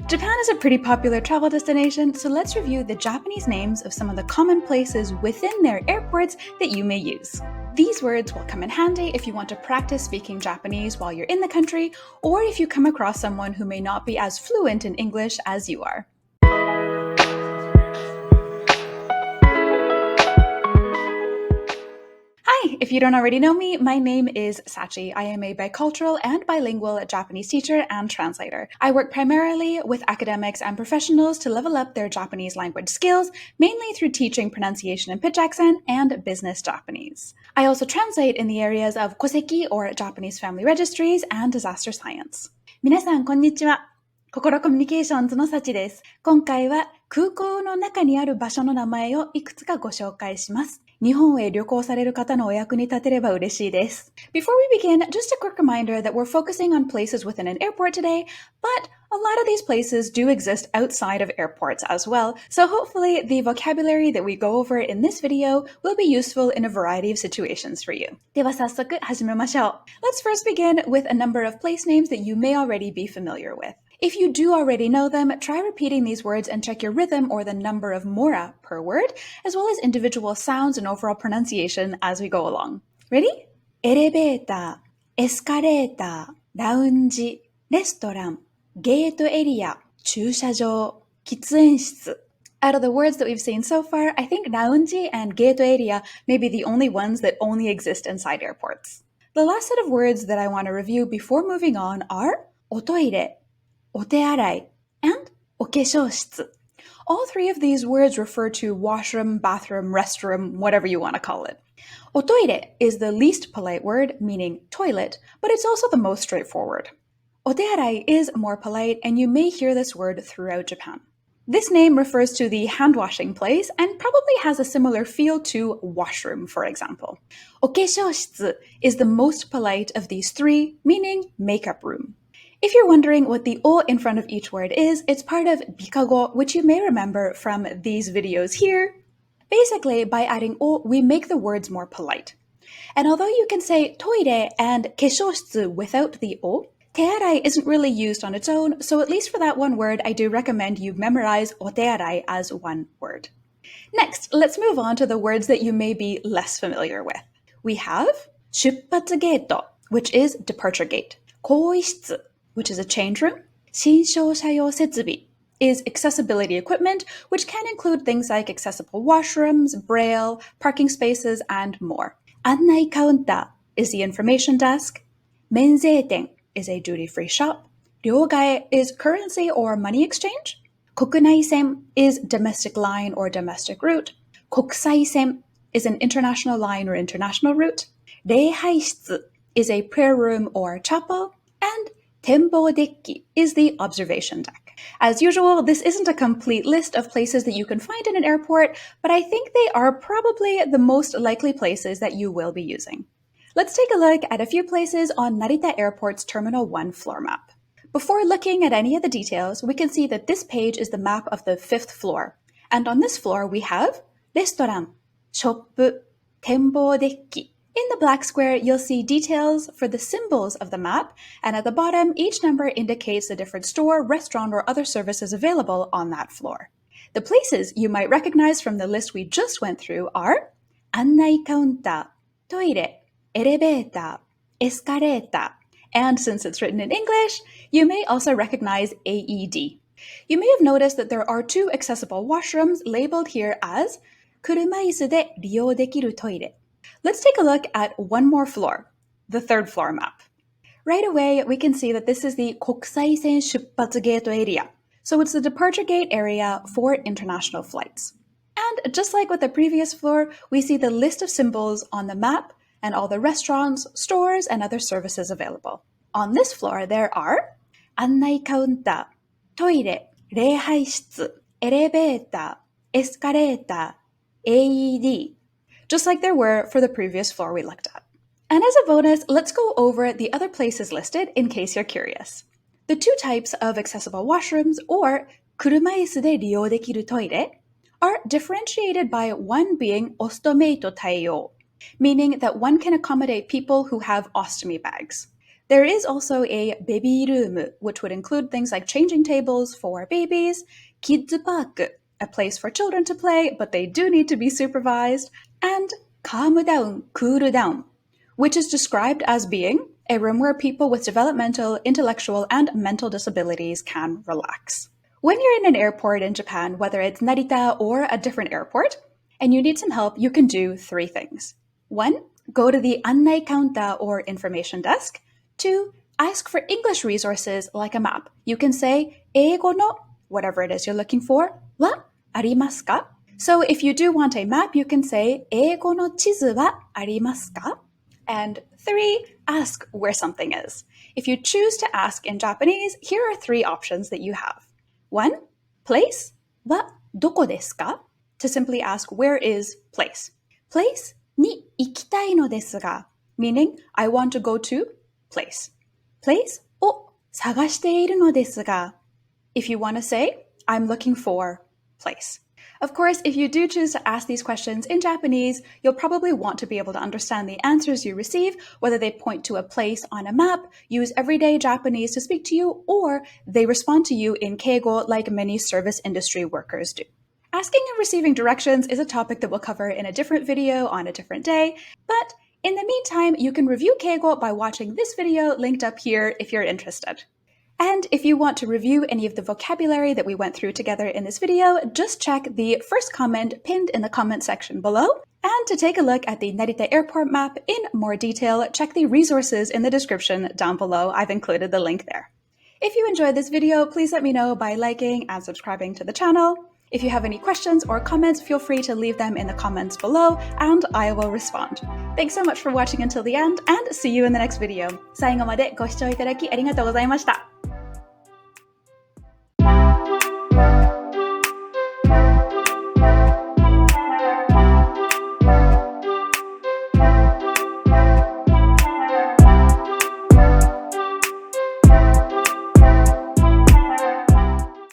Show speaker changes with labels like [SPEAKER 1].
[SPEAKER 1] Japan is a pretty popular travel destination, so let's review the Japanese names of some of the common places within their airports that you may use. These words will come in handy if you want to practice speaking Japanese while you're in the country, or if you come across someone who may not be as fluent in English as you are. Hi, if you don't already know me, my name is Sachi. I am a bicultural and bilingual Japanese teacher and translator. I work primarily with academics and professionals to level up their Japanese language skills, mainly through teaching pronunciation and pitch accent and business Japanese. I also translate in the areas of koseki or Japanese family registries and disaster science. 皆さん、こんにちは。心コミュニケーションズのサチです。今回は空港の中にある場所の名前をいくつかご紹介します。日本へ旅行される方のお役に立てれば嬉しいです。Before we begin, just a quick reminder that we're focusing on places within an airport today, but a lot of these places do exist outside of airports as well, so hopefully the vocabulary that we go over in this video will be useful in a variety of situations for you. では早速始めましょう。Let's first begin with a number of place names that you may already be familiar with.If you do already know them, try repeating these words and check your rhythm or the number of mora per word, as well as individual sounds and overall pronunciation as we go along. Ready? エレベーター、エスカレーター、ラウンジ、レストラン、ゲートエリア、駐車場、喫煙室。Out of the words that we've seen so far, I think raunji and gate area may be the only ones that only exist inside airports. The last set of words that I want to review before moving on are おトイレ、お手洗い, and お化粧室. All three of these words refer to washroom, bathroom, restroom, whatever you want to call it. おトイレ is the least polite word, meaning toilet, but it's also the most straightforward. お手洗い is more polite, and you may hear this word throughout Japan. This name refers to the hand-washing place and probably has a similar feel to washroom, for example. お化粧室 is the most polite of these three, meaning makeup room.If you're wondering what the o in front of each word is, it's part of bikago, which you may remember from these videos here. Basically, by adding o, we make the words more polite. And although you can say toire and 化粧室 without the o, 手洗い isn't really used on its own, so at least for that one word, I do recommend you memorize お手洗い as one word. Next, let's move on to the words that you may be less familiar with. We have 出発ゲート, which is departure gate. 更衣室 which is a change room. 新商車用設備 is accessibility equipment, which can include things like accessible washrooms, braille, parking spaces, and more. 案内カウンター is the information desk. 免税店 is a duty-free shop. 両替 is currency or money exchange. 国内線 is domestic line or domestic route. 国際線 is an international line or international route. 礼拝室 is a prayer room or chapel. And 展望デッキ is the observation deck. As usual, this isn't a complete list of places that you can find in an airport, but I think they are probably the most likely places that you will be using. Let's take a look at a few places on Narita Airport's Terminal 1 floor map. Before looking at any of the details, we can see that this page is the map of the 5th floor. And on this floor, we have レストラン、ショップ、展望デッキ. In the black square, you'll see details for the symbols of the map, and at the bottom, each number indicates the different store, restaurant, or other services available on that floor. The places you might recognize from the list we just went through are 案内カウンター、トイレ、エレベーター、エスカレーター, and since it's written in English, you may also recognize AED. You may have noticed that there are two accessible washrooms labeled here as 車椅子で利用できるトイレ. Let's take a look at one more floor, the 3rd floor map. Right away, we can see that this is the 国際線出発ゲート area. So it's the departure gate area for international flights. And just like with the previous floor, we see the list of symbols on the map and all the restaurants, stores, and other services available. On this floor, there are 案内カウンター、トイレ、礼拝室、エレベーター、エスカレーター、AED, just like there were for the previous floor we looked at. And as a bonus, let's go over the other places listed in case you're curious. The two types of accessible washrooms, or 車椅子で利用できるトイレ, are differentiated by one being オストメイト対応, meaning that one can accommodate people who have ostomy bags. There is also a baby room, which would include things like changing tables for babies, kids park, a place for children to play, but they do need to be supervised, and calm down, cool down, which is described as being a room where people with developmental, intellectual, and mental disabilities can relax. When you're in an airport in Japan, whether it's Narita or a different airport, and you need some help, you can do 3 things. 1, go to the annai counter or information desk. 2, ask for English resources like a map. You can say, 英語の whatever it is you're looking for, はありますか? So if you do want a map, you can say, 英語の地図はありますか? And 3, ask where something is. If you choose to ask in Japanese, here are 3 options that you have. 1, place はどこですか? To simply ask, where is place? Place に行きたいのですが, meaning, I want to go to place. Place を探しているのですが. If you want to say, I'm looking for place. Of course, if you do choose to ask these questions in Japanese, you'll probably want to be able to understand the answers you receive, whether they point to a place on a map, use everyday Japanese to speak to you, or they respond to you in keigo like many service industry workers do. Asking and receiving directions is a topic that we'll cover in a different video on a different day, but in the meantime, you can review keigo by watching this video linked up here if you're interested. And if you want to review any of the vocabulary that we went through together in this video, just check the first comment pinned in the comment section below. And to take a look at the Narita airport map in more detail, check the resources in the description down below. I've included the link there. If you enjoyed this video, please let me know by liking and subscribing to the channel. If you have any questions or comments, feel free to leave them in the comments below, and I will respond. Thanks so much for watching until the end, and see you in the next video. 最後までご視聴いただきありがとうございました。